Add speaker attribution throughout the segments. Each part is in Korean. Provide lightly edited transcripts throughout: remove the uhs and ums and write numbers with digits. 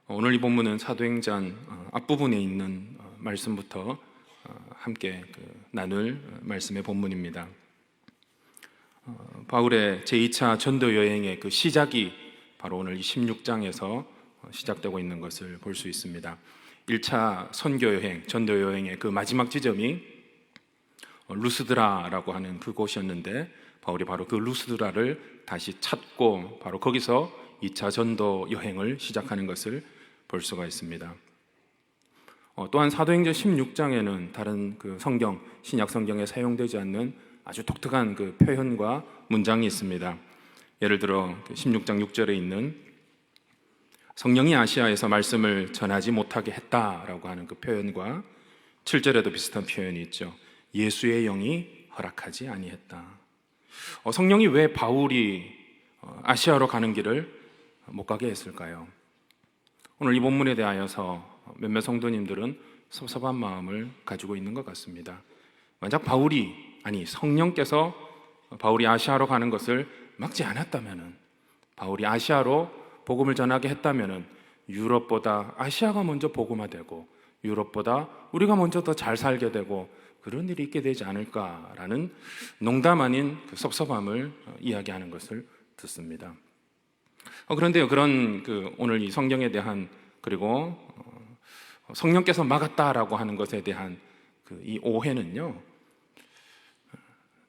Speaker 1: 오늘 이 본문은 사도행전 앞부분에 있는 말씀부터 함께 나눌 말씀의 본문입니다. 바울의 제2차 전도 여행의 그 시작이 바로 오늘 이 16장에서 시작되고 있는 것을 볼 수 있습니다. 1차 선교 여행, 전도 여행의 그 마지막 지점이 루스드라라고 하는 그곳이었는데, 바울이 바로 그 루스드라를 다시 찾고 바로 거기서 2차 전도 여행을 시작하는 것을 볼 수가 있습니다. 또한 사도행전 16장에는 다른 그 성경, 신약 성경에 사용되지 않는 아주 독특한 그 표현과 문장이 있습니다. 예를 들어 16장 6절에 있는 성령이 아시아에서 말씀을 전하지 못하게 했다라고 하는 그 표현과 7절에도 비슷한 표현이 있죠. 예수의 영이 허락하지 아니했다. 성령이 왜 바울이 아시아로 가는 길을 못 가게 했을까요? 오늘 이 본문에 대하여서 몇몇 성도님들은 섭섭한 마음을 가지고 있는 것 같습니다. 만약 성령께서 바울이 아시아로 가는 것을 막지 않았다면, 바울이 아시아로 복음을 전하게 했다면 유럽보다 아시아가 먼저 복음화되고 유럽보다 우리가 먼저 더 잘 살게 되고 그런 일이 있게 되지 않을까라는 농담 아닌 그 섭섭함을 이야기하는 것을 듣습니다. 그런데요, 그런 오늘 이 성경에 대한, 그리고 성령께서 막았다라고 하는 것에 대한 이 오해는요,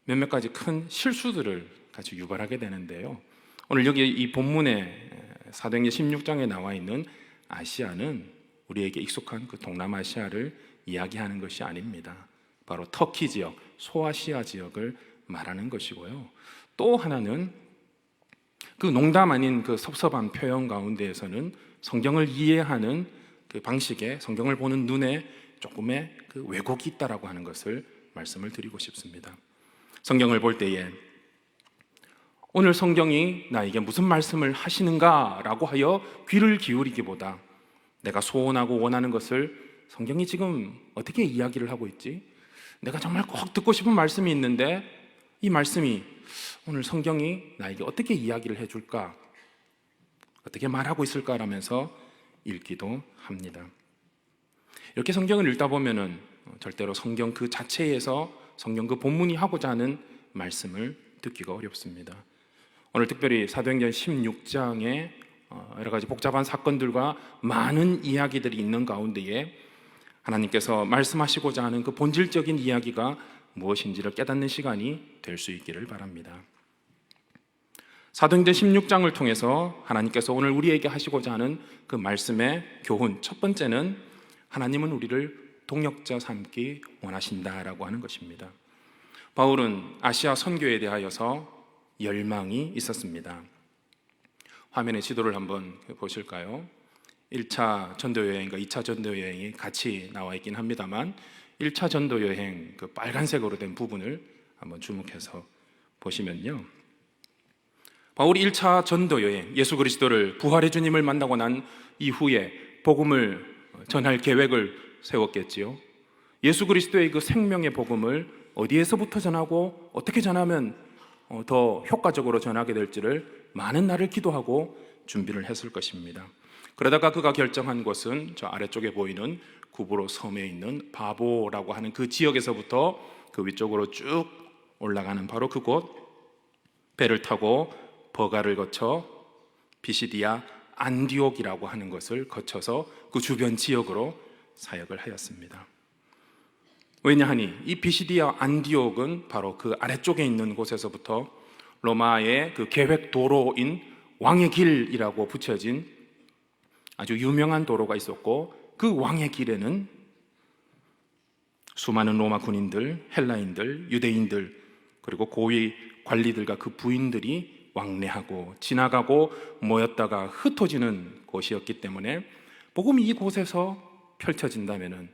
Speaker 1: 몇몇 가지 큰 실수들을 같이 유발하게 되는데요. 오늘 여기 이 본문에 사도행전 16장에 나와 있는 아시아는 우리에게 익숙한 그 동남아시아를 이야기하는 것이 아닙니다. 바로 터키 지역, 소아시아 지역을 말하는 것이고요. 또 하나는 그 농담 아닌 그 섭섭한 표현 가운데에서는 성경을 이해하는 그 방식에, 성경을 보는 눈에 조금의 그 왜곡이 있다라고 하는 것을 말씀을 드리고 싶습니다. 성경을 볼 때에 오늘 성경이 나에게 무슨 말씀을 하시는가라고 하여 귀를 기울이기보다 내가 소원하고 원하는 것을 성경이 지금 어떻게 이야기를 하고 있지? 내가 정말 꼭 듣고 싶은 말씀이 있는데 이 말씀이 오늘 성경이 나에게 어떻게 이야기를 해줄까? 어떻게 말하고 있을까라면서 읽기도 합니다. 이렇게 성경을 읽다 보면은 절대로 성경 그 자체에서 성경 그 본문이 하고자 하는 말씀을 듣기가 어렵습니다. 오늘 특별히 사도행전 16장에 여러 가지 복잡한 사건들과 많은 이야기들이 있는 가운데에 하나님께서 말씀하시고자 하는 그 본질적인 이야기가 무엇인지를 깨닫는 시간이 될 수 있기를 바랍니다. 사도행전 16장을 통해서 하나님께서 오늘 우리에게 하시고자 하는 그 말씀의 교훈, 첫 번째는 하나님은 우리를 동역자 삼기 원하신다라고 하는 것입니다. 바울은 아시아 선교에 대하여서 열망이 있었습니다. 화면에 지도를 한번 보실까요? 1차 전도여행과 2차 전도여행이 같이 나와 있긴 합니다만 1차 전도여행 그 빨간색으로 된 부분을 한번 주목해서 보시면요, 바울이 1차 전도여행, 예수 그리스도를 부활의 주님을 만나고 난 이후에 복음을 전할 계획을 세웠겠지요. 예수 그리스도의 그 생명의 복음을 어디에서부터 전하고 어떻게 전하면 더 효과적으로 전하게 될지를 많은 날을 기도하고 준비를 했을 것입니다. 그러다가 그가 결정한 곳은 저 아래쪽에 보이는 구브로 섬에 있는 바보라고 하는 그 지역에서부터 그 위쪽으로 쭉 올라가는 바로 그곳, 배를 타고 버가를 거쳐 비시디아 안디옥이라고 하는 것을 거쳐서 그 주변 지역으로 사역을 하였습니다. 왜냐하니 이 비시디아 안디옥은 바로 그 아래쪽에 있는 곳에서부터 로마의 그 계획 도로인 왕의 길이라고 붙여진 아주 유명한 도로가 있었고, 그 왕의 길에는 수많은 로마 군인들, 헬라인들, 유대인들, 그리고 고위 관리들과 그 부인들이 왕래하고 지나가고 모였다가 흩어지는 곳이었기 때문에 복음이 이곳에서 펼쳐진다면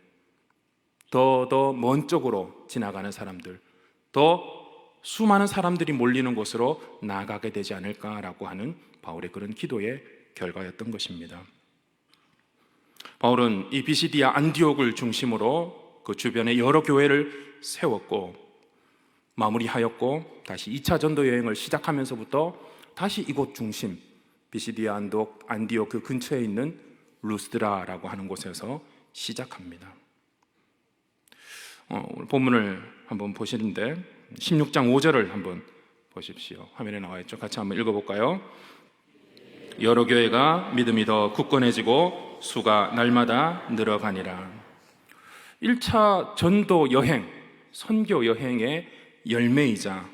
Speaker 1: 더 먼 쪽으로 지나가는 사람들, 더 수많은 사람들이 몰리는 곳으로 나아가게 되지 않을까라고 하는 바울의 그런 기도의 결과였던 것입니다. 바울은 이 비시디아 안디옥을 중심으로 그 주변에 여러 교회를 세웠고 마무리하였고, 다시 2차 전도 여행을 시작하면서부터 다시 이곳 중심 비시디아 안디옥 그 근처에 있는 루스드라라고 하는 곳에서 시작합니다. 오늘 본문을 한번 보시는데 16장 5절을 한번 보십시오. 화면에 나와 있죠. 같이 한번 읽어볼까요? 여러 교회가 믿음이 더 굳건해지고 수가 날마다 늘어가니라. 1차 전도 여행, 선교 여행의 열매이자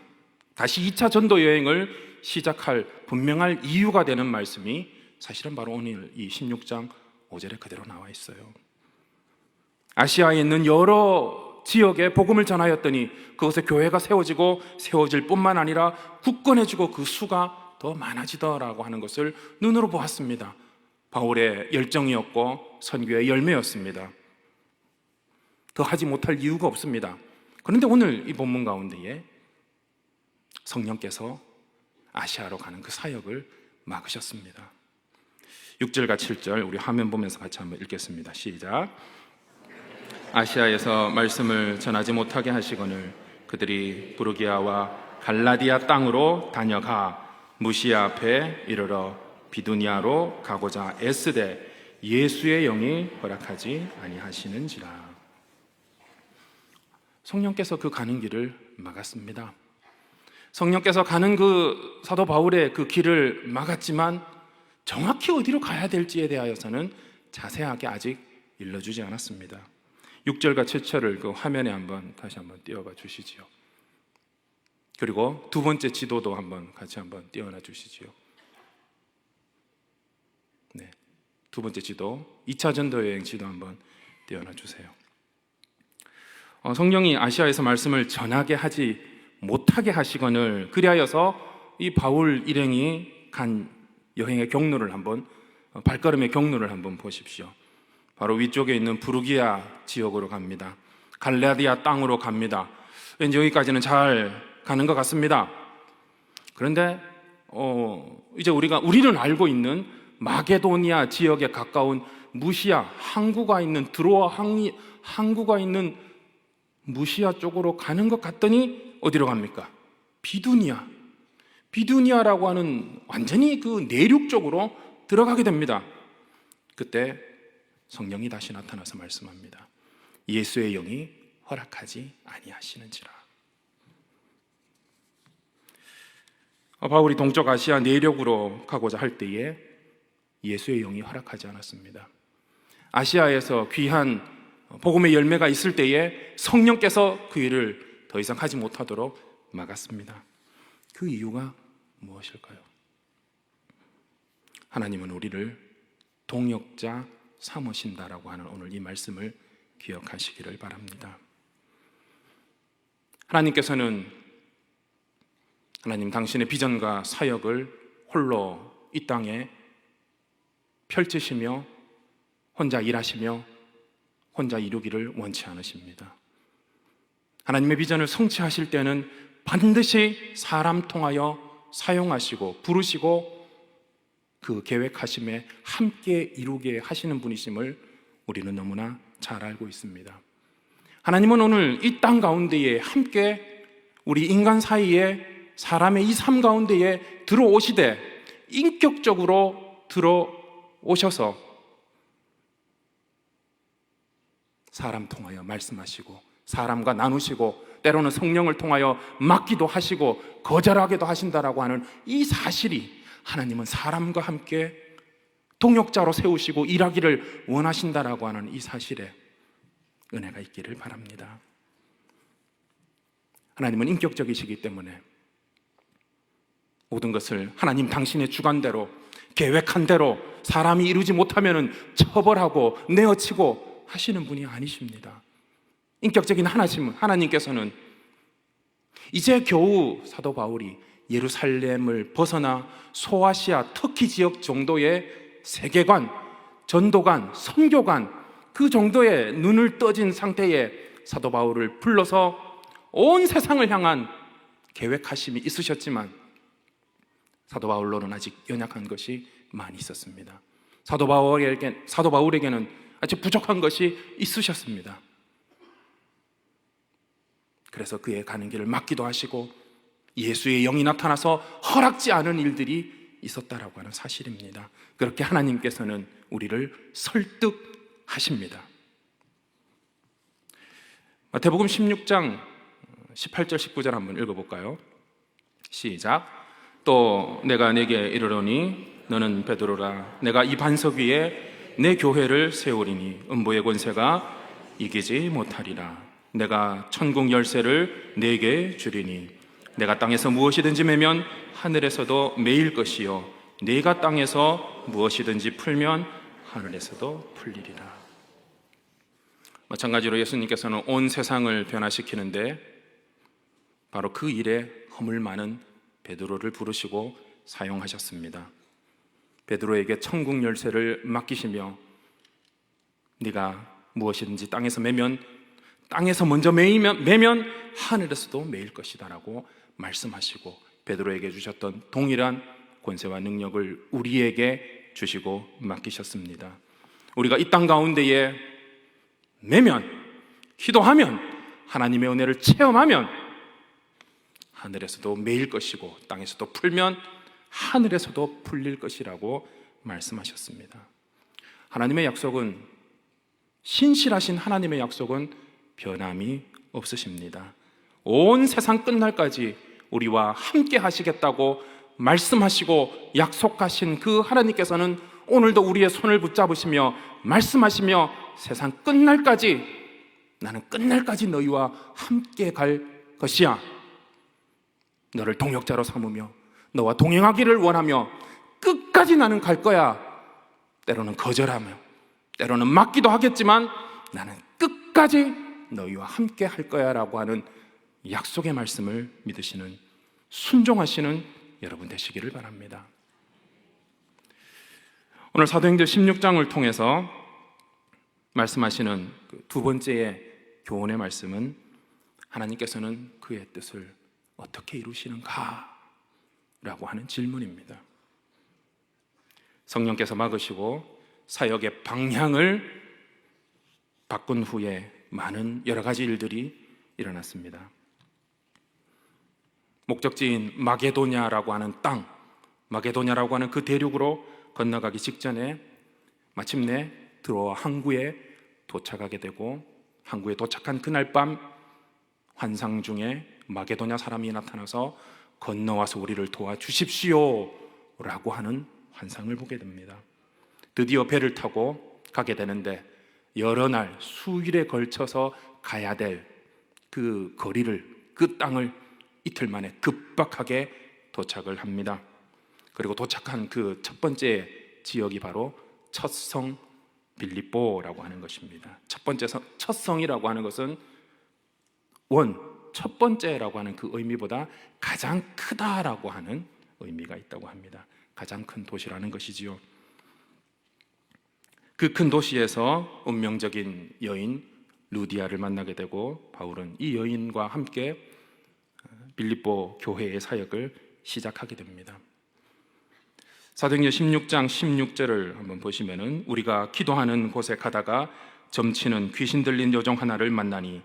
Speaker 1: 다시 2차 전도 여행을 시작할 분명할 이유가 되는 말씀이 사실은 바로 오늘 이 16장 5절에 그대로 나와 있어요. 아시아에 있는 여러 지역에 복음을 전하였더니 그곳에 교회가 세워질 뿐만 아니라 굳건해지고 그 수가 더 많아지더라고 하는 것을 눈으로 보았습니다. 바울의 열정이었고 선교의 열매였습니다. 더 하지 못할 이유가 없습니다. 그런데 오늘 이 본문 가운데에 성령께서 아시아로 가는 그 사역을 막으셨습니다. 6절과 7절 우리 화면 보면서 같이 한번 읽겠습니다. 시작. 아시아에서 말씀을 전하지 못하게 하시거늘 그들이 부르기아와 갈라디아 땅으로 다녀가 무시아 앞에 이르러 비두니아로 가고자 애쓰되 예수의 영이 허락하지 아니하시는지라. 성령께서 그 가는 길을 막았습니다. 성령께서 가는 그 사도 바울의 그 길을 막았지만 정확히 어디로 가야 될지에 대하여서는 자세하게 아직 일러주지 않았습니다. 6절과 7절을 그 화면에 다시 한번 띄워봐 주시지요. 그리고 두 번째 지도도 같이 한번 띄워놔 주시지요. 네, 두 번째 지도, 2차 전도 여행 지도 한번 띄워놔 주세요. 성령이 아시아에서 말씀을 전하게 하지 못하게 하시거늘 그리하여서 이 바울 일행이 간 여행의 경로를 발걸음의 경로를 한번 보십시오. 바로 위쪽에 있는 부르기아 지역으로 갑니다. 갈라디아 땅으로 갑니다. 왠지 여기까지는 잘 가는 것 같습니다. 그런데 이제 우리는 알고 있는 마게도니아 지역에 가까운 무시아 항구가 있는 드로아 항구가 있는 무시아 쪽으로 가는 것 같더니 어디로 갑니까? 비두니아라고 하는 완전히 그 내륙 쪽으로 들어가게 됩니다. 그때 성령이 다시 나타나서 말씀합니다. 예수의 영이 허락하지 아니하시는지라. 바울이 동쪽 아시아 내륙으로 가고자 할 때에 예수의 영이 허락하지 않았습니다. 아시아에서 귀한 복음의 열매가 있을 때에 성령께서 그 일을 더 이상 하지 못하도록 막았습니다. 그 이유가 무엇일까요? 하나님은 우리를 동역자 삼으신다라고 하는 오늘 이 말씀을 기억하시기를 바랍니다. 하나님 당신의 비전과 사역을 홀로 이 땅에 펼치시며 혼자 일하시며 혼자 이루기를 원치 않으십니다. 하나님의 비전을 성취하실 때는 반드시 사람 통하여 사용하시고 부르시고 그 계획하심에 함께 이루게 하시는 분이심을 우리는 너무나 잘 알고 있습니다. 하나님은 오늘 이 땅 가운데에 함께 우리 인간 사이에 사람의 이 삶 가운데에 들어오시되 인격적으로 들어오셔서 사람 통하여 말씀하시고 사람과 나누시고 때로는 성령을 통하여 맡기도 하시고 거절하게도 하신다라고 하는 이 사실이 하나님은 사람과 함께 동역자로 세우시고 일하기를 원하신다라고 하는 이 사실에 은혜가 있기를 바랍니다. 하나님은 인격적이시기 때문에 모든 것을 하나님 당신의 주관대로 계획한 대로 사람이 이루지 못하면 처벌하고 내어치고 하시는 분이 아니십니다. 인격적인 하나님께서는 이제 겨우 사도 바울이 예루살렘을 벗어나 소아시아 터키 지역 정도의 세계관, 전도관, 선교관 그 정도의 눈을 떠진 상태에 사도 바울을 불러서 온 세상을 향한 계획하심이 있으셨지만 사도 바울로는 아직 연약한 것이 많이 있었습니다. 사도 바울에게는 아직 부족한 것이 있으셨습니다. 그래서 그의 가는 길을 막기도 하시고 예수의 영이 나타나서 허락지 않은 일들이 있었다라고 하는 사실입니다. 그렇게 하나님께서는 우리를 설득하십니다. 마태복음 16장 18절 19절 한번 읽어볼까요? 시작. 또 내가 네게 이르노니 너는 베드로라. 내가 이 반석 위에 내 교회를 세우리니 음부의 권세가 이기지 못하리라. 내가 천국 열쇠를 네게 주리니 내가 땅에서 무엇이든지 매면 하늘에서도 매일 것이요 네가 땅에서 무엇이든지 풀면 하늘에서도 풀리리라. 마찬가지로 예수님께서는 온 세상을 변화시키는데 바로 그 일에 허물 많은 베드로를 부르시고 사용하셨습니다. 베드로에게 천국 열쇠를 맡기시며 네가 무엇이든지 땅에서 매면, 땅에서 먼저 매면 하늘에서도 매일 것이다 라고 말씀하시고 베드로에게 주셨던 동일한 권세와 능력을 우리에게 주시고 맡기셨습니다. 우리가 이 땅 가운데에 매면, 기도하면, 하나님의 은혜를 체험하면 하늘에서도 매일 것이고 땅에서도 풀면 하늘에서도 풀릴 것이라고 말씀하셨습니다. 하나님의 약속은, 신실하신 하나님의 약속은 변함이 없으십니다. 온 세상 끝날까지 우리와 함께 하시겠다고 말씀하시고 약속하신 그 하나님께서는 오늘도 우리의 손을 붙잡으시며 말씀하시며 세상 끝날까지, 나는 끝날까지 너희와 함께 갈 것이야, 너를 동역자로 삼으며 너와 동행하기를 원하며 끝까지 나는 갈 거야. 때로는 거절하며 때로는 맞기도 하겠지만 나는 끝까지 너희와 함께 할 거야 라고 하는 약속의 말씀을 믿으시는, 순종하시는 여러분 되시기를 바랍니다. 오늘 사도행전 16장을 통해서 말씀하시는 그 두 번째의 교훈의 말씀은 하나님께서는 그의 뜻을 어떻게 이루시는가 라고 하는 질문입니다. 성령께서 막으시고 사역의 방향을 바꾼 후에 많은 여러 가지 일들이 일어났습니다. 목적지인 마게도냐라고 하는 땅, 마게도냐라고 하는 그 대륙으로 건너가기 직전에 마침내 드로아 항구에 도착하게 되고, 항구에 도착한 그날 밤 환상 중에 마게도냐 사람이 나타나서 건너와서 우리를 도와주십시오 라고 하는 환상을 보게 됩니다. 드디어 배를 타고 가게 되는데 여러 날 수일에 걸쳐서 가야 될 그 거리를, 그 땅을 이틀 만에 급박하게 도착을 합니다. 그리고 도착한 그 첫 번째 지역이 바로 첫성 빌립보라고 하는 것입니다. 첫 성이라고 하는 것은 첫 번째라고 하는 그 의미보다 가장 크다라고 하는 의미가 있다고 합니다. 가장 큰 도시라는 것이지요. 그 큰 도시에서 운명적인 여인 루디아를 만나게 되고 바울은 이 여인과 함께 빌립보 교회의 사역을 시작하게 됩니다. 사도행전 16장 16절을 한번 보시면은 우리가 기도하는 곳에 가다가 점치는 귀신 들린 여종 하나를 만나니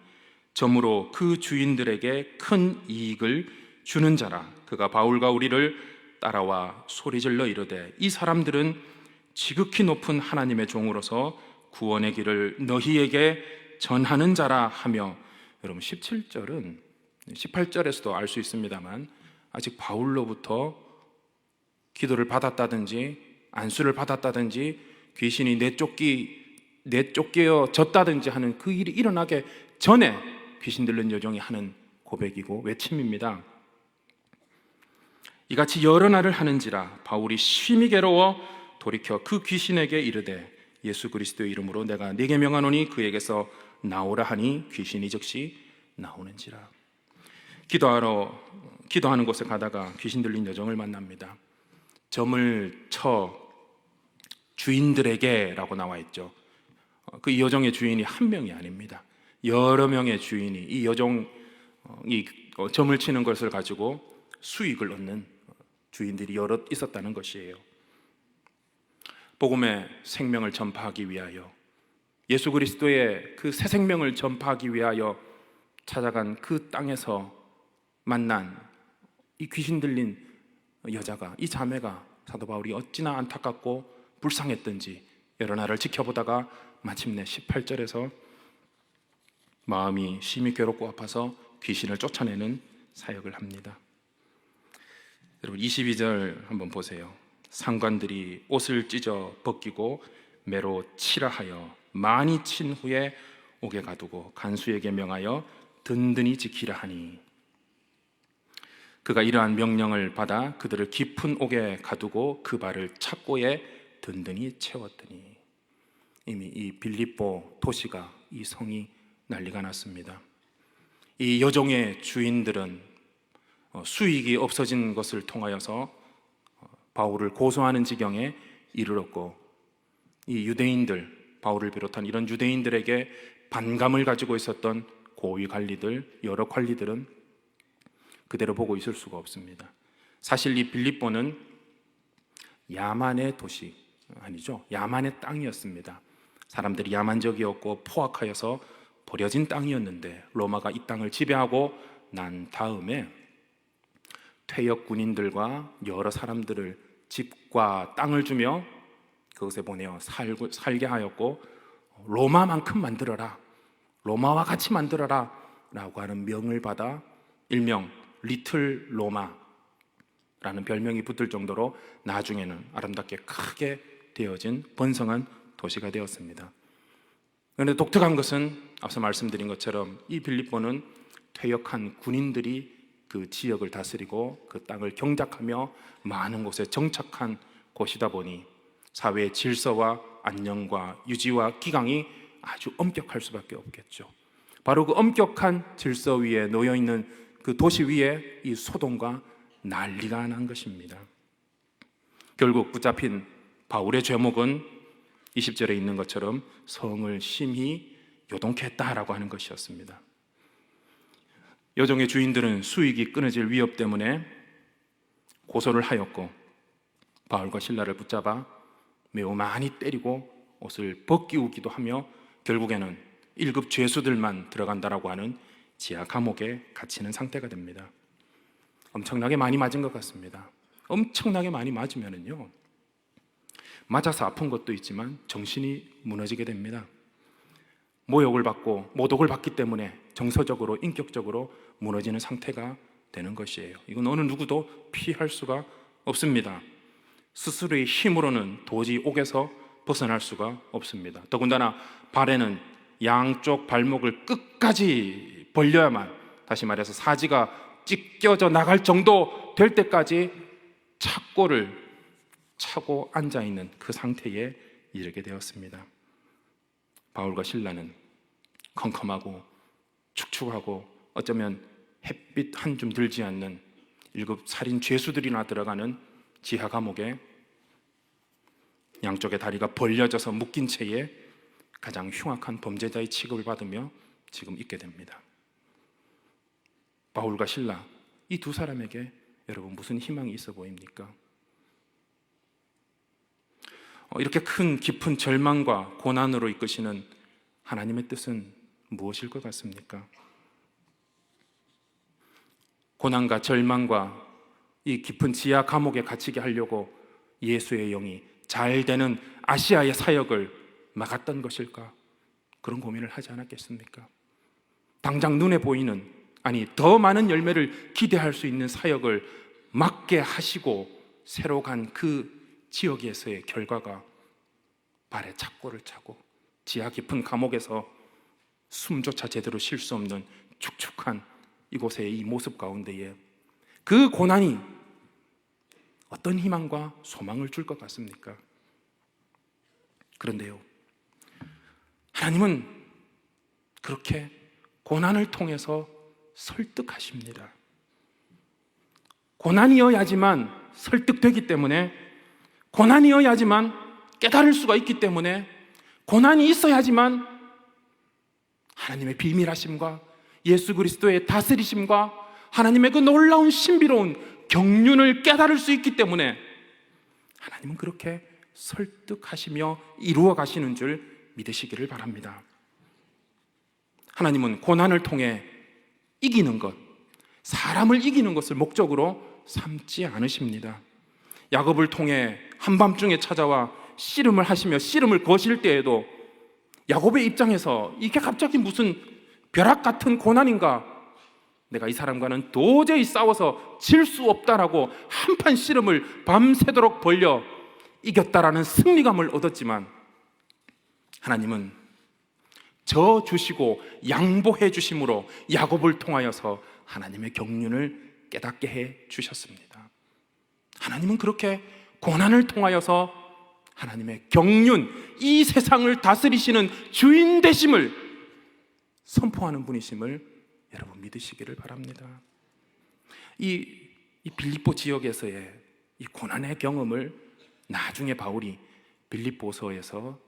Speaker 1: 점으로 그 주인들에게 큰 이익을 주는 자라. 그가 바울과 우리를 따라와 소리질러 이르되 이 사람들은 지극히 높은 하나님의 종으로서 구원의 길을 너희에게 전하는 자라 하며, 여러분 17절은 18절에서도 알 수 있습니다만 아직 바울로부터 기도를 받았다든지 안수를 받았다든지 귀신이 내쫓겨졌다든지 하는 그 일이 일어나기 전에 귀신 들린 여종이 하는 고백이고 외침입니다. 이같이 여러 날을 하는지라 바울이 심히 괴로워 돌이켜 그 귀신에게 이르되 예수 그리스도의 이름으로 내가 네게 명하노니 그에게서 나오라 하니 귀신이 즉시 나오는지라. 기도하는 곳에 가다가 귀신 들린 여종을 만납니다. 점을 쳐 주인들에게 라고 나와 있죠. 그 여종의 주인이 한 명이 아닙니다. 여러 명의 주인이 이 여종이 점을 치는 것을 가지고 수익을 얻는 주인들이 여럿 있었다는 것이에요. 복음의 생명을 전파하기 위하여, 예수 그리스도의 그 새 생명을 전파하기 위하여 찾아간 그 땅에서 만난 이 귀신 들린 여자가, 이 자매가 사도 바울이 어찌나 안타깝고 불쌍했던지 여러 날을 지켜보다가 마침내 18절에서 마음이 심히 괴롭고 아파서 귀신을 쫓아내는 사역을 합니다. 여러분 22절 한번 보세요. 상관들이 옷을 찢어 벗기고 매로 치라 하여 많이 친 후에 옥에 가두고 간수에게 명하여 든든히 지키라 하니, 그가 이러한 명령을 받아 그들을 깊은 옥에 가두고 그 발을 착고에 든든히 채웠더니, 이미 이 빌립보 도시가, 이 성이 난리가 났습니다. 이 여종의 주인들은 수익이 없어진 것을 통하여서 바울을 고소하는 지경에 이르렀고, 이 유대인들, 바울을 비롯한 이런 유대인들에게 반감을 가지고 있었던 고위 관리들, 여러 관리들은 그대로 보고 있을 수가 없습니다. 사실 이 빌립보는 야만의 도시, 아니죠, 야만의 땅이었습니다. 사람들이 야만적이었고 포악하여서 버려진 땅이었는데, 로마가 이 땅을 지배하고 난 다음에 퇴역 군인들과 여러 사람들을 집과 땅을 주며 그것에 보내어 살게 하였고, 로마만큼 만들어라, 로마와 같이 만들어라 라고 하는 명을 받아 일명 리틀 로마라는 별명이 붙을 정도로 나중에는 아름답게 크게 되어진 번성한 도시가 되었습니다. 그런데 독특한 것은 앞서 말씀드린 것처럼 이 빌립보는 퇴역한 군인들이 그 지역을 다스리고 그 땅을 경작하며 많은 곳에 정착한 곳이다 보니 사회의 질서와 안녕과 유지와 기강이 아주 엄격할 수밖에 없겠죠. 바로 그 엄격한 질서 위에 놓여있는 그 도시 위에 이 소동과 난리가 난 것입니다. 결국 붙잡힌 바울의 죄목은 20절에 있는 것처럼 성을 심히 요동케 했다라고 하는 것이었습니다. 여종의 주인들은 수익이 끊어질 위협 때문에 고소를 하였고, 바울과 실라를 붙잡아 매우 많이 때리고 옷을 벗기우기도 하며 결국에는 1급 죄수들만 들어간다라고 하는 지하 감옥에 갇히는 상태가 됩니다. 엄청나게 많이 맞은 것 같습니다. 엄청나게 많이 맞으면은요, 맞아서 아픈 것도 있지만 정신이 무너지게 됩니다. 모욕을 받고 모독을 받기 때문에 정서적으로, 인격적으로 무너지는 상태가 되는 것이에요. 이건 어느 누구도 피할 수가 없습니다. 스스로의 힘으로는 도저히 옥에서 벗어날 수가 없습니다. 더군다나 발에는 양쪽 발목을 끝까지 벌려야만, 다시 말해서 사지가 찢겨져 나갈 정도 될 때까지 착고를 차고 앉아있는 그 상태에 이르게 되었습니다. 바울과 실라는 컴컴하고 축축하고 어쩌면 햇빛 한 줌 들지 않는 1급 살인 죄수들이나 들어가는 지하 감옥에 양쪽의 다리가 벌려져서 묶인 채에 가장 흉악한 범죄자의 취급을 받으며 지금 있게 됩니다. 바울과 실라, 이 두 사람에게 여러분 무슨 희망이 있어 보입니까? 이렇게 큰 깊은 절망과 고난으로 이끄시는 하나님의 뜻은 무엇일 것 같습니까? 고난과 절망과 이 깊은 지하 감옥에 갇히게 하려고 예수의 영이 잘 되는 아시아의 사역을 막았던 것일까? 그런 고민을 하지 않았겠습니까? 당장 눈에 보이는, 아니 더 많은 열매를 기대할 수 있는 사역을 막게 하시고 새로 간 그 지역에서의 결과가 발에 착고를 차고 지하 깊은 감옥에서 숨조차 제대로 쉴 수 없는 축축한 이곳의 이 모습 가운데에 그 고난이 어떤 희망과 소망을 줄 것 같습니까? 그런데요, 하나님은 그렇게 고난을 통해서 설득하십니다. 고난이어야지만 설득되기 때문에, 고난이어야지만 깨달을 수가 있기 때문에, 고난이 있어야지만 하나님의 비밀하심과 예수 그리스도의 다스리심과 하나님의 그 놀라운 신비로운 경륜을 깨달을 수 있기 때문에 하나님은 그렇게 설득하시며 이루어 가시는 줄 믿으시기를 바랍니다. 하나님은 고난을 통해 이기는 것, 사람을 이기는 것을 목적으로 삼지 않으십니다. 야곱을 통해 한밤중에 찾아와 씨름을 하시며 씨름을 거실 때에도 야곱의 입장에서 이게 갑자기 무슨 벼락 같은 고난인가, 내가 이 사람과는 도저히 싸워서 질 수 없다라고 한판 씨름을 밤새도록 벌려 이겼다라는 승리감을 얻었지만, 하나님은 저 주시고 양보해 주심으로 야곱을 통하여서 하나님의 경륜을 깨닫게 해 주셨습니다. 하나님은 그렇게 고난을 통하여서 하나님의 경륜, 이 세상을 다스리시는 주인 되심을 선포하는 분이심을 여러분 믿으시기를 바랍니다. 이 빌립보 지역에서의 이 고난의 경험을 나중에 바울이 빌립보서에서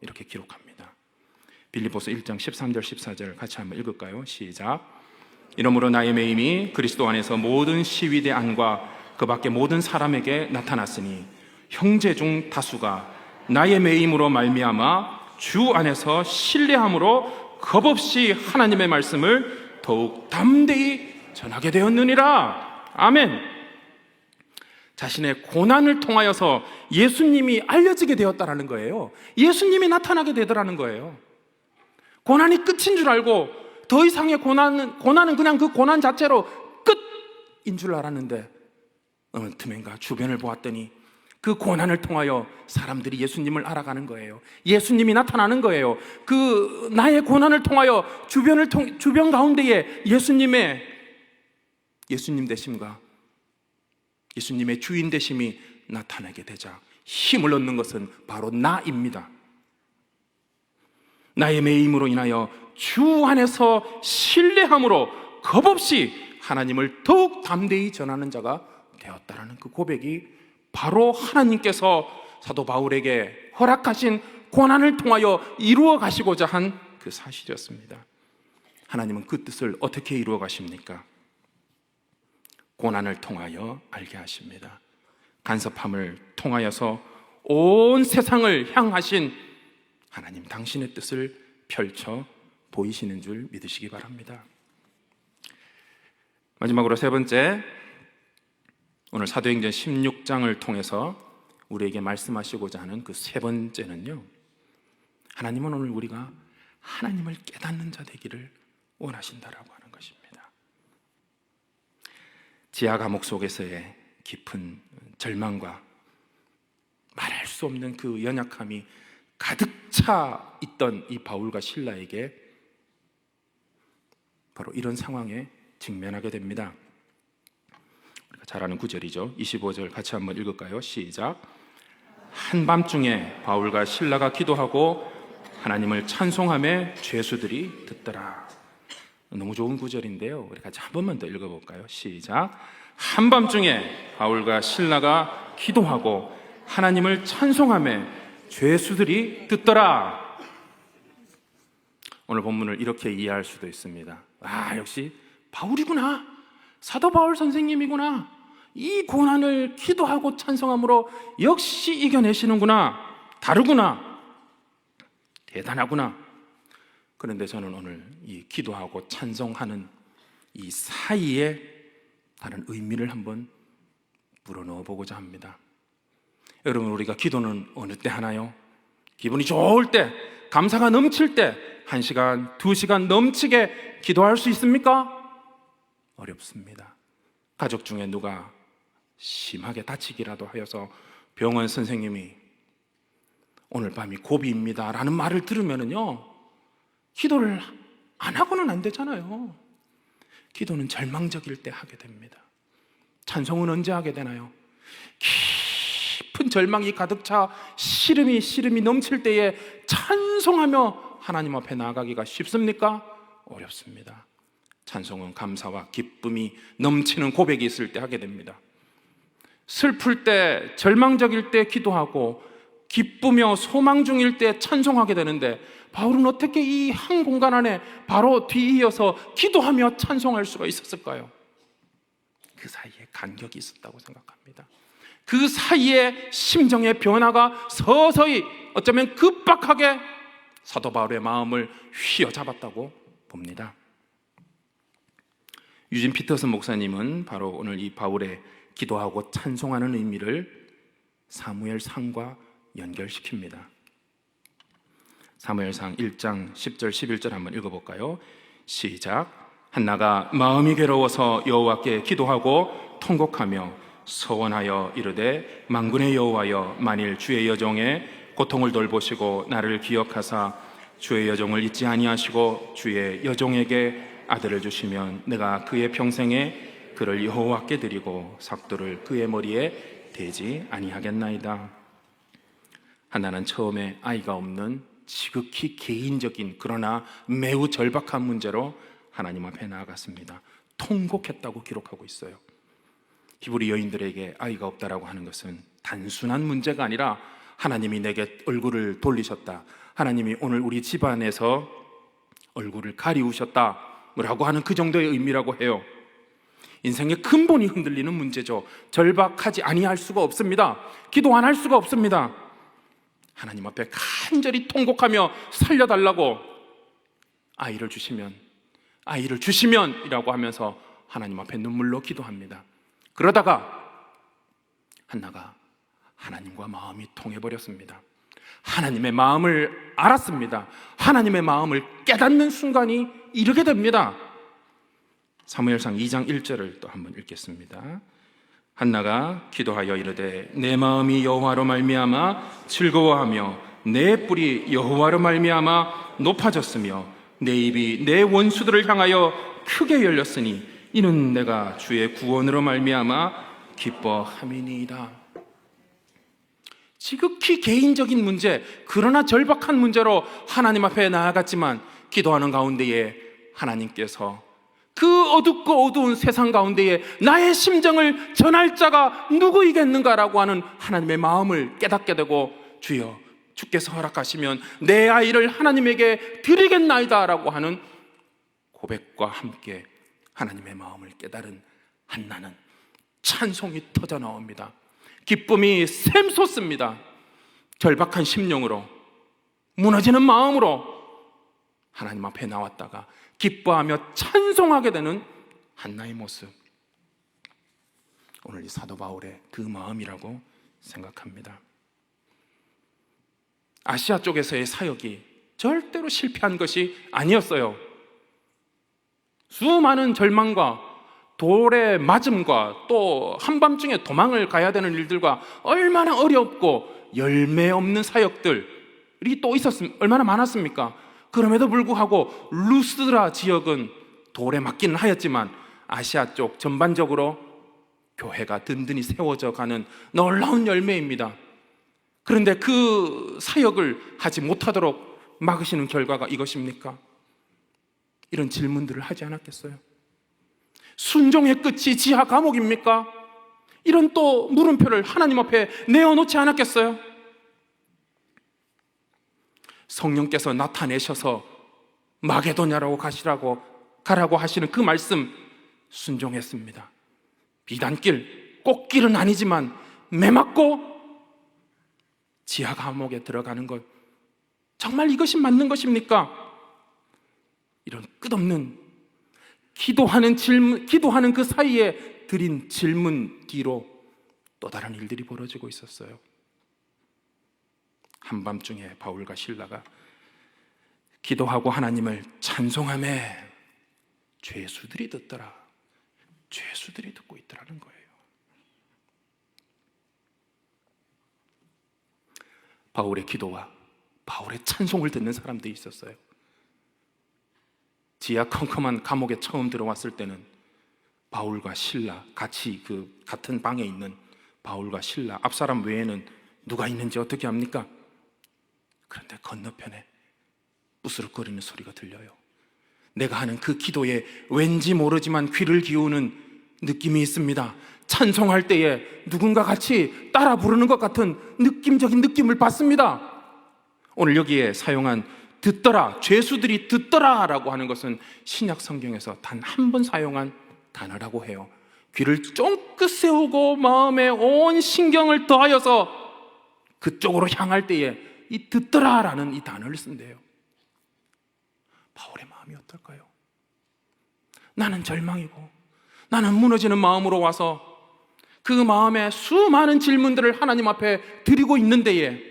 Speaker 1: 이렇게 기록합니다. 빌립보서 1장 13절 14절 같이 한번 읽을까요? 시작. 이러므로 나의 매임이 그리스도 안에서 모든 시위대 안과 그 밖에 모든 사람에게 나타났으니 형제 중 다수가 나의 매임으로 말미암아 주 안에서 신뢰함으로 겁없이 하나님의 말씀을 더욱 담대히 전하게 되었느니라. 아멘. 자신의 고난을 통하여서 예수님이 알려지게 되었다라는 거예요. 예수님이 나타나게 되더라는 거예요. 고난이 끝인 줄 알고 더 이상의 고난은 그냥 그 고난 자체로 끝인 줄 알았는데, 어느 틈엔가 주변을 보았더니 그 고난을 통하여 사람들이 예수님을 알아가는 거예요. 예수님이 나타나는 거예요. 그 나의 고난을 통하여 주변 가운데에 예수님 되심과 예수님의 주인 되심이 나타나게 되자 힘을 얻는 것은 바로 나입니다. 나의 매임으로 인하여 주 안에서 신뢰함으로 겁없이 하나님을 더욱 담대히 전하는 자가 되었다라는 그 고백이 바로 하나님께서 사도 바울에게 허락하신 고난을 통하여 이루어 가시고자 한 그 사실이었습니다. 하나님은 그 뜻을 어떻게 이루어 가십니까? 고난을 통하여 알게 하십니다. 간섭함을 통하여서 온 세상을 향하신 하나님, 당신의 뜻을 펼쳐 보이시는 줄 믿으시기 바랍니다. 마지막으로 세 번째, 오늘 사도행전 16장을 통해서 우리에게 말씀하시고자 하는 그 세 번째는요, 하나님은 오늘 우리가 하나님을 깨닫는 자 되기를 원하신다라고 하는 것입니다. 지하 감옥 속에서의 깊은 절망과 말할 수 없는 그 연약함이 가득 차 있던 이 바울과 실라에게 바로 이런 상황에 직면하게 됩니다. 우리가 잘 아는 구절이죠. 25절 같이 한번 읽을까요? 시작. 한밤중에 바울과 실라가 기도하고 하나님을 찬송하며 죄수들이 듣더라. 너무 좋은 구절인데요, 우리 같이 한 번만 더 읽어볼까요? 시작. 한밤중에 바울과 신라가 기도하고 하나님을 찬송하며 죄수들이 듣더라. 오늘 본문을 이렇게 이해할 수도 있습니다. 아, 역시 바울이구나, 사도 바울 선생님이구나, 이 고난을 기도하고 찬송함으로 역시 이겨내시는구나, 다르구나, 대단하구나. 그런데 저는 오늘 이 기도하고 찬송하는 이 사이에 다른 의미를 한번 불어넣어 보고자 합니다. 여러분, 우리가 기도는 어느 때 하나요? 기분이 좋을 때, 감사가 넘칠 때 1시간, 2시간 넘치게 기도할 수 있습니까? 어렵습니다. 가족 중에 누가 심하게 다치기라도 하여서 병원 선생님이 오늘 밤이 고비입니다 라는 말을 들으면요, 기도를 안 하고는 안 되잖아요. 기도는 절망적일 때 하게 됩니다. 찬송은 언제 하게 되나요? 깊은 절망이 가득 차 시름이 넘칠 때에 찬송하며 하나님 앞에 나아가기가 쉽습니까? 어렵습니다. 찬송은 감사와 기쁨이 넘치는 고백이 있을 때 하게 됩니다. 슬플 때, 절망적일 때 기도하고 기쁘며 소망 중일 때 찬송하게 되는데, 바울은 어떻게 이 한 공간 안에 바로 뒤이어서 기도하며 찬송할 수가 있었을까요? 그 사이에 간격이 있었다고 생각합니다. 그 사이에 심정의 변화가 서서히, 어쩌면 급박하게 사도 바울의 마음을 휘어잡았다고 봅니다. 유진 피터슨 목사님은 바로 오늘 이 바울의 기도하고 찬송하는 의미를 사무엘상과 연결시킵니다. 사무엘상 1장 10절 11절 한번 읽어볼까요? 시작. 한나가 마음이 괴로워서 여호와께 기도하고 통곡하며 서원하여 이르되 만군의 여호와여, 만일 주의 여종의 고통을 돌보시고 나를 기억하사 주의 여종을 잊지 아니하시고 주의 여종에게 아들을 주시면 내가 그의 평생에 그를 여호와께 드리고 삭도를 그의 머리에 대지 아니하겠나이다. 한나는 처음에 아이가 없는 지극히 개인적인 그러나 매우 절박한 문제로 하나님 앞에 나아갔습니다. 통곡했다고 기록하고 있어요. 히브리 여인들에게 아이가 없다라고 하는 것은 단순한 문제가 아니라 하나님이 내게 얼굴을 돌리셨다, 하나님이 오늘 우리 집안에서 얼굴을 가리우셨다 라고 하는 그 정도의 의미라고 해요. 인생의 근본이 흔들리는 문제죠. 절박하지 아니할 수가 없습니다. 기도 안 할 수가 없습니다. 하나님 앞에 간절히 통곡하며 살려달라고, 아이를 주시면 이라고 하면서 하나님 앞에 눈물로 기도합니다. 그러다가 한나가 하나님과 마음이 통해버렸습니다. 하나님의 마음을 알았습니다. 하나님의 마음을 깨닫는 순간이 이르게 됩니다. 사무엘상 2장 1절을 또 한번 읽겠습니다. 한나가 기도하여 이르되 내 마음이 여호와로 말미암아 즐거워하며 내 뿔이 여호와로 말미암아 높아졌으며 내 입이 내 원수들을 향하여 크게 열렸으니 이는 내가 주의 구원으로 말미암아 기뻐함이니이다. 지극히 개인적인 문제, 그러나 절박한 문제로 하나님 앞에 나아갔지만 기도하는 가운데에 하나님께서 그 어둡고 어두운 세상 가운데에 나의 심정을 전할 자가 누구이겠는가라고 하는 하나님의 마음을 깨닫게 되고, 주여 주께서 허락하시면 내 아이를 하나님에게 드리겠나이다 라고 하는 고백과 함께 하나님의 마음을 깨달은 한나는 찬송이 터져 나옵니다. 기쁨이 샘솟습니다. 절박한 심령으로, 무너지는 마음으로 하나님 앞에 나왔다가 기뻐하며 찬송하게 되는 한나의 모습, 오늘 이 사도 바울의 그 마음이라고 생각합니다. 아시아 쪽에서의 사역이 절대로 실패한 것이 아니었어요. 수많은 절망과 돌의 맞음과 또 한밤중에 도망을 가야 되는 일들과 얼마나 어렵고 열매 없는 사역들이 또 얼마나 많았습니까? 그럼에도 불구하고 루스드라 지역은 돌에 맞기는 하였지만 아시아 쪽 전반적으로 교회가 든든히 세워져 가는 놀라운 열매입니다. 그런데 그 사역을 하지 못하도록 막으시는 결과가 이것입니까? 이런 질문들을 하지 않았겠어요? 순종의 끝이 지하 감옥입니까? 이런 또 물음표를 하나님 앞에 내어놓지 않았겠어요? 성령께서 나타내셔서 마게도냐라고 가라고 하시는 그 말씀 순종했습니다. 비단길, 꽃길은 아니지만 매맞고 지하 감옥에 들어가는 것, 정말 이것이 맞는 것입니까? 이런 끝없는 기도하는 그 사이에 드린 질문 뒤로 또 다른 일들이 벌어지고 있었어요. 한밤중에 바울과 실라가 기도하고 하나님을 찬송하매 죄수들이 듣더라. 죄수들이 듣고 있더라는 거예요. 바울의 기도와 바울의 찬송을 듣는 사람들이 있었어요. 지하 컴컴한 감옥에 처음 들어왔을 때는 바울과 실라, 같은 방에 있는 바울과 실라, 앞사람 외에는 누가 있는지 어떻게 합니까? 그런데 건너편에 부스럭거리는 소리가 들려요. 내가 하는 그 기도에 왠지 모르지만 귀를 기우는 느낌이 있습니다. 찬송할 때에 누군가 같이 따라 부르는 것 같은 느낌적인 느낌을 받습니다. 오늘 여기에 사용한 듣더라, 죄수들이 듣더라 라고 하는 것은 신약 성경에서 단 한 번 사용한 단어라고 해요. 귀를 쫑긋 세우고 마음에 온 신경을 더하여서 그쪽으로 향할 때에 이 듣더라 라는 이 단어를 쓴대요. 바울의 마음이 어떨까요? 나는 절망이고 나는 무너지는 마음으로 와서 그 마음에 수많은 질문들을 하나님 앞에 드리고 있는 데에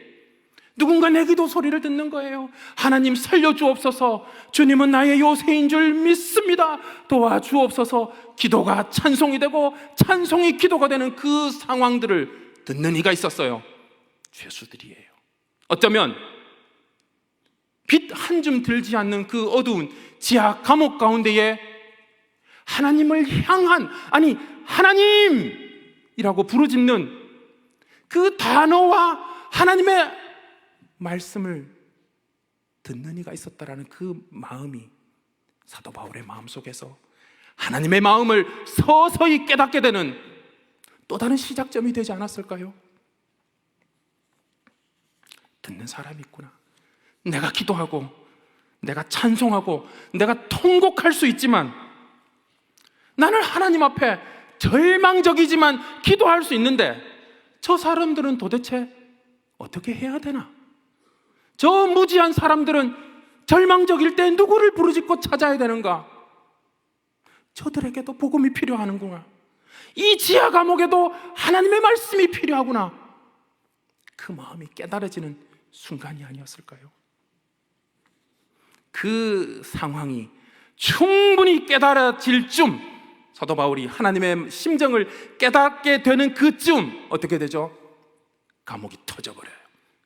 Speaker 1: 누군가 내 기도 소리를 듣는 거예요. 하나님 살려주옵소서. 주님은 나의 요새인 줄 믿습니다. 도와주옵소서. 기도가 찬송이 되고 찬송이 기도가 되는 그 상황들을 듣는 이가 있었어요. 죄수들이에요. 어쩌면 빛 한 줌 들지 않는 그 어두운 지하 감옥 가운데에 하나님을 향한, 아니 하나님이라고 부르짖는 그 단어와 하나님의 말씀을 듣는 이가 있었다라는 그 마음이 사도 바울의 마음속에서 하나님의 마음을 서서히 깨닫게 되는 또 다른 시작점이 되지 않았을까요? 듣는 사람이 있구나. 내가 기도하고 내가 찬송하고 내가 통곡할 수 있지만 나는 하나님 앞에 절망적이지만 기도할 수 있는데 저 사람들은 도대체 어떻게 해야 되나? 저 무지한 사람들은 절망적일 때 누구를 부르짖고 찾아야 되는가? 저들에게도 복음이 필요하는구나. 이 지하 감옥에도 하나님의 말씀이 필요하구나. 그 마음이 깨달아지는 순간이 아니었을까요? 그 상황이 충분히 깨달아질 쯤, 사도 바울이 하나님의 심정을 깨닫게 되는 그쯤 어떻게 되죠? 감옥이 터져버려요.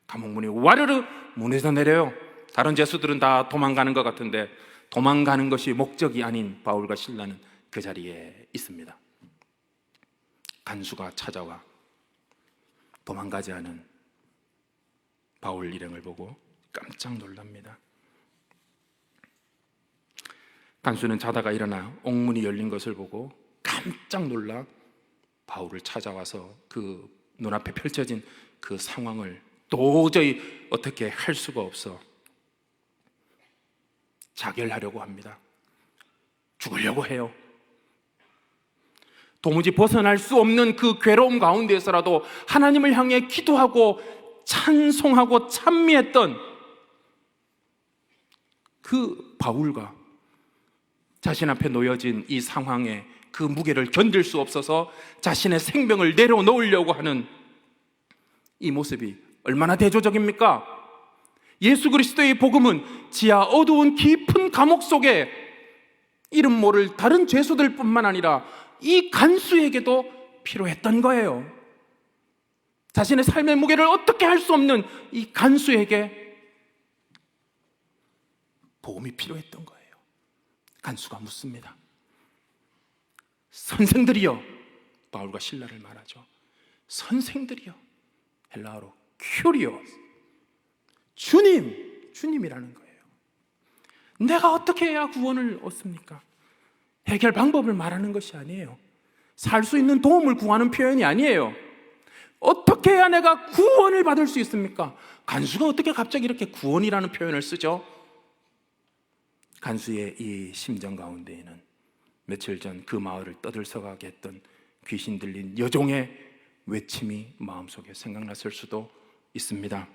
Speaker 1: 감옥 문이 와르르 무너져 내려요. 다른 죄수들은 다 도망가는 것 같은데 도망가는 것이 목적이 아닌 바울과 실라는 그 자리에 있습니다. 간수가 찾아와 도망가지 않은 바울 일행을 보고 깜짝 놀랍니다. 간수는 자다가 일어나 옥문이 열린 것을 보고 깜짝 놀라 바울을 찾아와서 그 눈앞에 펼쳐진 그 상황을 도저히 어떻게 할 수가 없어 자결하려고 합니다. 죽으려고 해요. 도무지 벗어날 수 없는 그 괴로움 가운데에서라도 하나님을 향해 기도하고 찬송하고 찬미했던 그 바울과 자신 앞에 놓여진 이 상황에 그 무게를 견딜 수 없어서 자신의 생명을 내려놓으려고 하는 이 모습이 얼마나 대조적입니까? 예수 그리스도의 복음은 지하 어두운 깊은 감옥 속에 이름 모를 다른 죄수들 뿐만 아니라 이 간수에게도 필요했던 거예요. 자신의 삶의 무게를 어떻게 할 수 없는 이 간수에게 복음이 필요했던 거예요. 간수가 묻습니다. 선생들이여, 바울과 실라를 말하죠. 선생들이여, 헬라어로 큐리오스, 주님이라는 거예요. 내가 어떻게 해야 구원을 얻습니까? 해결 방법을 말하는 것이 아니에요. 살 수 있는 도움을 구하는 표현이 아니에요. 어떻게 해야 내가 구원을 받을 수 있습니까? 간수가 어떻게 갑자기 이렇게 구원이라는 표현을 쓰죠? 간수의 이 심정 가운데에는 며칠 전 그 마을을 떠들썩하게 했던 귀신 들린 여종의 외침이 마음속에 생각났을 수도 있습니다.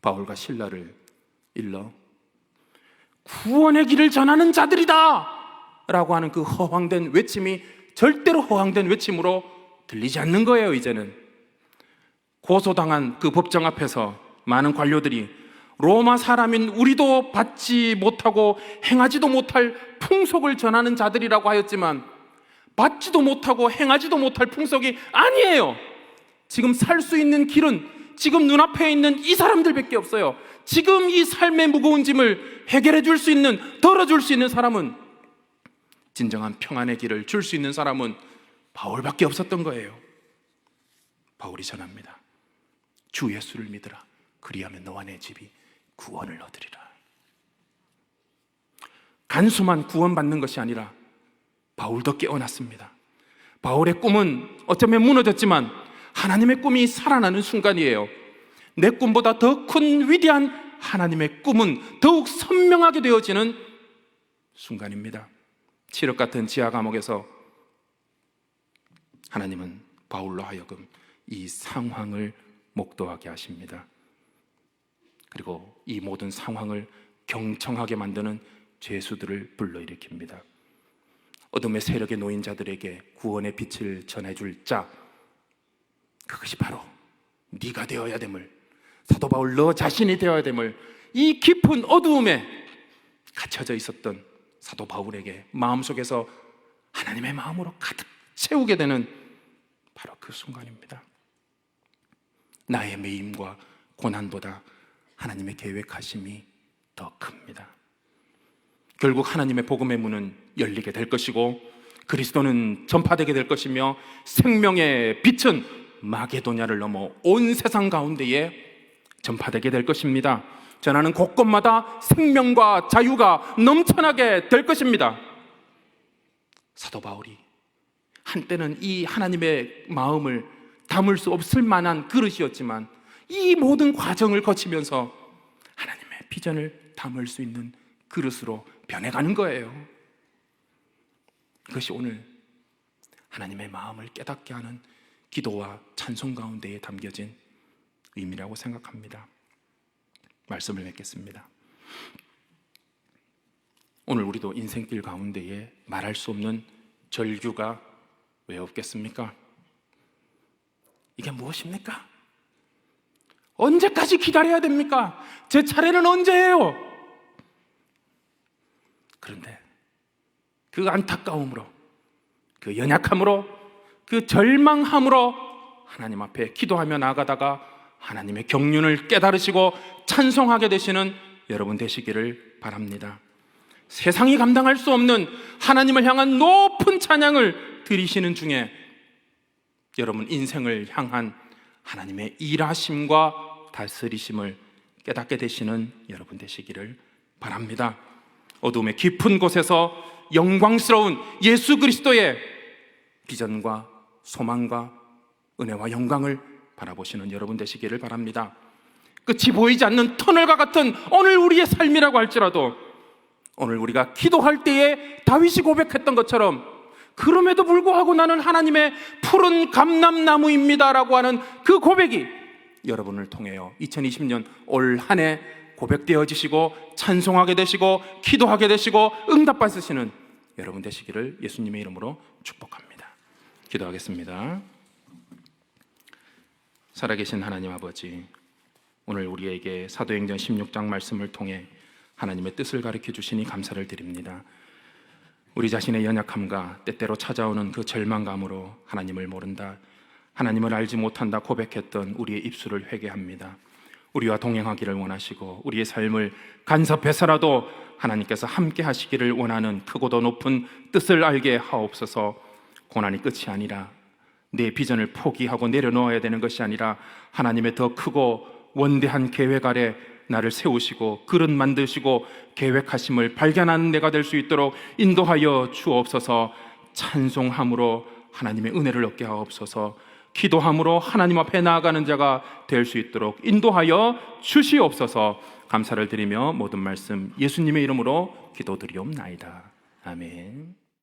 Speaker 1: 바울과 실라를 일러 구원의 길을 전하는 자들이다 라고 하는 그 허황된 외침이 절대로 허황된 외침으로 들리지 않는 거예요. 이제는 고소당한 그 법정 앞에서 많은 관료들이 로마 사람인 우리도 받지 못하고 행하지도 못할 풍속을 전하는 자들이라고 하였지만 받지도 못하고 행하지도 못할 풍속이 아니에요. 지금 살 수 있는 길은 지금 눈앞에 있는 이 사람들밖에 없어요. 지금 이 삶의 무거운 짐을 해결해 줄 수 있는, 덜어줄 수 있는 사람은, 진정한 평안의 길을 줄 수 있는 사람은 바울밖에 없었던 거예요. 바울이 전합니다. 주 예수를 믿으라. 그리하면 너와 내 집이 구원을 얻으리라. 간수만 구원받는 것이 아니라 바울도 깨어났습니다. 바울의 꿈은 어쩌면 무너졌지만 하나님의 꿈이 살아나는 순간이에요. 내 꿈보다 더 큰 위대한 하나님의 꿈은 더욱 선명하게 되어지는 순간입니다. 칠흑 같은 지하 감옥에서 하나님은 바울로 하여금 이 상황을 목도하게 하십니다. 그리고 이 모든 상황을 경청하게 만드는 죄수들을 불러일으킵니다. 어둠의 세력에 놓인 자들에게 구원의 빛을 전해줄 자, 그것이 바로 네가 되어야 됨을, 사도 바울 너 자신이 되어야 됨을 이 깊은 어두움에 갇혀져 있었던 사도 바울에게 마음속에서 하나님의 마음으로 가득 채우게 되는 바로 그 순간입니다. 나의 매임과 고난보다 하나님의 계획하심이 더 큽니다. 결국 하나님의 복음의 문은 열리게 될 것이고 그리스도는 전파되게 될 것이며 생명의 빛은 마게도냐를 넘어 온 세상 가운데에 전파되게 될 것입니다. 전하는 곳곳마다 생명과 자유가 넘쳐나게 될 것입니다. 사도 바울이 한때는 이 하나님의 마음을 담을 수 없을 만한 그릇이었지만 이 모든 과정을 거치면서 하나님의 비전을 담을 수 있는 그릇으로 변해가는 거예요. 이것이 오늘 하나님의 마음을 깨닫게 하는 기도와 찬송 가운데에 담겨진 의미라고 생각합니다. 말씀을 맺겠습니다. 오늘 우리도 인생길 가운데에 말할 수 없는 절규가 왜 없겠습니까? 이게 무엇입니까? 언제까지 기다려야 됩니까? 제 차례는 언제예요? 그런데 그 안타까움으로, 그 연약함으로, 그 절망함으로 하나님 앞에 기도하며 나아가다가 하나님의 경륜을 깨달으시고 찬송하게 되시는 여러분 되시기를 바랍니다. 세상이 감당할 수 없는 하나님을 향한 높은 찬양을 드리시는 중에 여러분 인생을 향한 하나님의 일하심과 다스리심을 깨닫게 되시는 여러분 되시기를 바랍니다. 어둠의 깊은 곳에서 영광스러운 예수 그리스도의 비전과 소망과 은혜와 영광을 바라보시는 여러분 되시기를 바랍니다. 끝이 보이지 않는 터널과 같은 오늘 우리의 삶이라고 할지라도 오늘 우리가 기도할 때에 다윗이 고백했던 것처럼 그럼에도 불구하고 나는 하나님의 푸른 감람나무입니다라고 하는 그 고백이 여러분을 통하여 2020년 올 한 해 고백되어지시고 찬송하게 되시고 기도하게 되시고 응답받으시는 여러분 되시기를 예수님의 이름으로 축복합니다. 기도하겠습니다. 살아계신 하나님 아버지, 오늘 우리에게 사도행전 16장 말씀을 통해 하나님의 뜻을 가르쳐 주시니 감사를 드립니다. 우리 자신의 연약함과 때때로 찾아오는 그 절망감으로 하나님을 모른다, 하나님을 알지 못한다 고백했던 우리의 입술을 회개합니다. 우리와 동행하기를 원하시고 우리의 삶을 간섭해서라도 하나님께서 함께 하시기를 원하는 크고도 높은 뜻을 알게 하옵소서. 고난이 끝이 아니라 내 비전을 포기하고 내려놓아야 되는 것이 아니라 하나님의 더 크고 원대한 계획 아래 나를 세우시고 그릇 만드시고 계획하심을 발견하는 내가 될 수 있도록 인도하여 주옵소서. 찬송함으로 하나님의 은혜를 얻게 하옵소서. 기도함으로 하나님 앞에 나아가는 자가 될 수 있도록 인도하여 주시옵소서. 감사를 드리며 모든 말씀 예수님의 이름으로 기도드리옵나이다. 아멘.